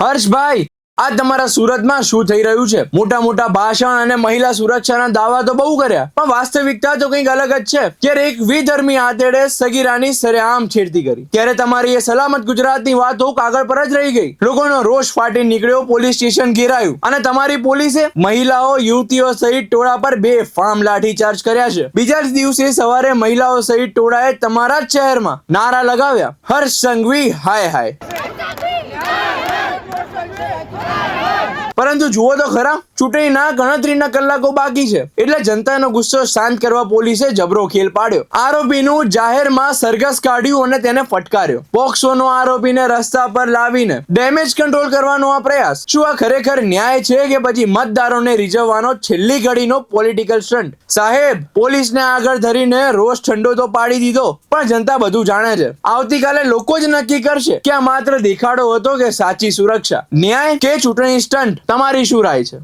હર્ષભાઈ, આ તમારા સુરતમાં શું થઈ રહ્યું છે? મોટા મોટા ભાષણ અને મહિલા સુરક્ષાના દાવા તો બહુ કર્યા, પણ વાસ્તવિકતા તો કંઈક અલગ જ છે. ત્યારે એક વિધર્મી આતેડે સગીરાની સરેઆમ છેડતી કરી. ત્યારે તમારી એ સલામત ગુજરાતની વાતો કાગળ પર જ રહી ગઈ. લોકોનો રોષ ફાટી નીકળ્યો, પોલીસ સ્ટેશન ઘેરાયું અને તમારી પોલીસે મહિલાઓ, યુવતીઓ સહિત ટોળા પર બેફામ લાઠીચાર્જ કર્યા છે. બીજા જ દિવસે સવારે મહિલાઓ સહિત ટોળાએ તમારા જ શહેરમાં નારા લગાવ્યા, હર્ષ સંઘવી હાય હાય. પરંતુ જુઓ તો ખરા, ચૂંટણીના ગણતરીના કલાકો બાકી છે એટલે જનતાનો ગુસ્સો શાંત કરવા પોલીસે જબરો ખેલ પાડ્યો. આરોપીનું જાહેરમાં સરઘસ કાઢ્યું અને તેને ફટકાર્યો. પોક્સોનો આરોપીને રસ્તા પર લાવીને ડેમેજ કંટ્રોલ કરવાનો આ પ્રયાસ. શું આ ખરેખર ન્યાય છે કે પછી મતદારોને રીઝવવાનો છેલ્લી ઘડીનો પોલિટિકલ સ્ટન્ટ? સાહેબ, પોલીસને આગળ ધરીને રોષ ઠંડો તો પાડી દીધો, પણ જનતા બધું જાણે છે. આવતીકાલે લોકો જ નક્કી કરશે કે આ માત્ર દેખાડો હતો કે સાચી સુરક્ષા, ન્યાય કે ચૂંટણી સ્ટન્ટ. તમારી શું રાય છે?